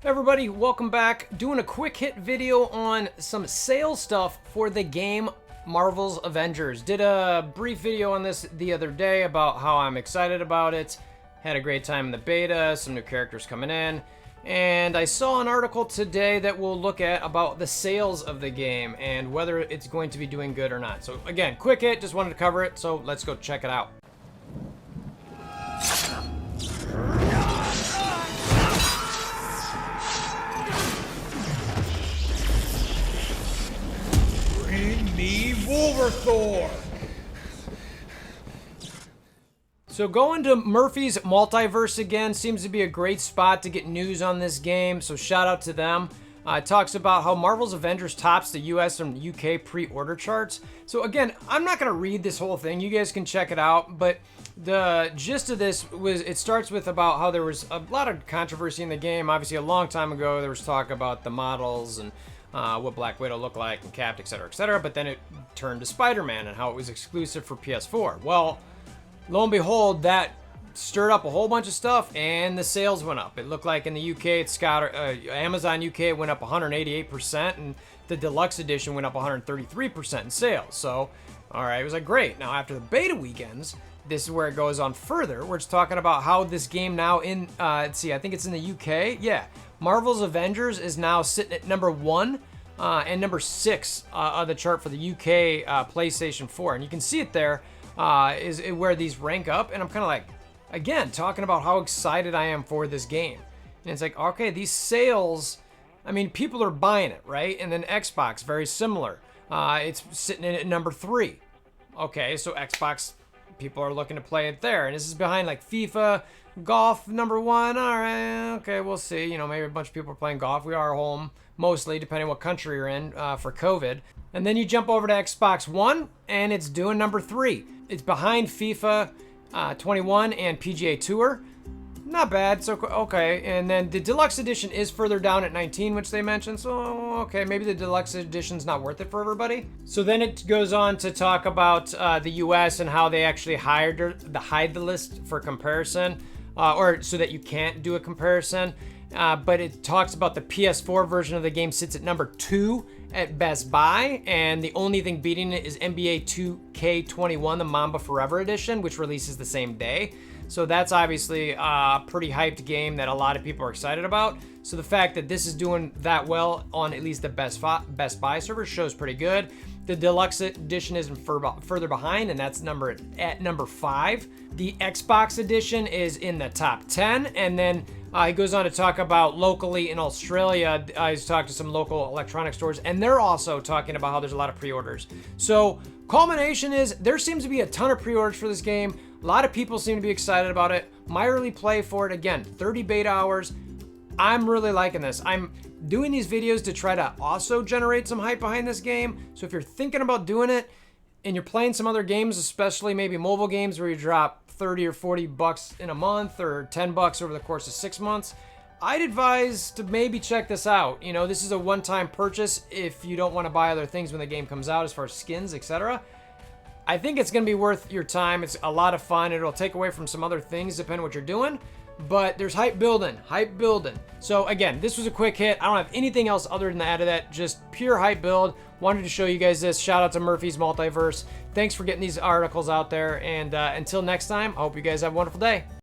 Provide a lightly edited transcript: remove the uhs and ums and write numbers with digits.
Everybody, welcome back. Doing a quick hit video on some sales stuff for the game Marvel's Avengers. Did a brief video on this the other day about how I'm excited about it. Had a great time in the beta, some new characters coming in. And I saw an article today that we'll look at about the sales of the game and whether it's going to be doing good or not. So again, quick hit, just wanted to cover it, so let's go check it out. Bring me WolverThor! So going to Murphy's Multiverse again seems to be a great spot to get news on this game, so shout out to them. It talks about how Marvel's Avengers tops the US and UK pre-order charts. So again, I'm not going to read this whole thing. You guys can check it out, but the gist of this was it starts with about how there was a lot of controversy in the game. Obviously, a long time ago, there was talk about the models and what Black Widow looked like and Cap, etc., etc. But then it turned to Spider-Man and how it was exclusive for PS4. Well, lo and behold, that stirred up a whole bunch of stuff and the sales went up. It looked like in the UK, it's got Amazon UK went up 188% and the deluxe edition went up 133% in sales. So, all right, it was like great. Now after the beta weekends, this is where it goes on further, where it's talking about how this game now in, let's see, I think it's in the UK. Yeah, Marvel's Avengers is now sitting at number 1 and number 6 on the chart for the UK PlayStation 4. And you can see it there is where these rank up. And I'm kind of like, again, talking about how excited I am for this game. And it's like, okay, these sales, I mean, people are buying it, right? And then Xbox, very similar. It's sitting in at number 3. Okay, so Xbox, people are looking to play it there. And this is behind like FIFA, golf, number 1. All right, okay, we'll see. You know, maybe a bunch of people are playing golf. We are home, mostly, depending on what country you're in for COVID. And then you jump over to Xbox One, and it's doing number 3. It's behind FIFA 21 and PGA Tour. Not bad, so okay. And then the deluxe edition is further down at 19, which they mentioned. So okay, maybe the deluxe edition's not worth it for everybody. So then it goes on to talk about the US and how they actually hide the list for comparison, or so that you can't do a comparison. But it talks about the PS4 version of the game sits at number 2 at Best Buy, and the only thing beating it is NBA 2K21, the Mamba Forever Edition, which releases the same day. So that's obviously a pretty hyped game that a lot of people are excited about. So the fact that this is doing that well on at least the Best Buy server shows pretty good. The deluxe edition isn't further behind, and that's at number 5. The Xbox edition is in the top 10, and then he goes on to talk about locally in Australia. He's talked to some local electronic stores, and they're also talking about how there's a lot of pre-orders. So culmination is there seems to be a ton of pre-orders for this game. A lot of people seem to be excited about it. My early play for it, again, 30 beta hours. I'm really liking this. I'm doing these videos to try to also generate some hype behind this game. So if you're thinking about doing it and you're playing some other games, especially maybe mobile games where you drop 30 or 40 bucks in a month or 10 bucks over the course of 6 months, I'd advise to maybe check this out. You know, this is a one-time purchase if you don't want to buy other things when the game comes out as far as skins, etc. I think it's going to be worth your time. It's a lot of fun. It'll take away from some other things depending on what you're doing. But there's hype building. So again, this was a quick hit. I don't have anything else other than that of that. Just pure hype build. Wanted to show you guys this. Shout out to Murphy's Multiverse. Thanks for getting these articles out there. And until next time, I hope you guys have a wonderful day.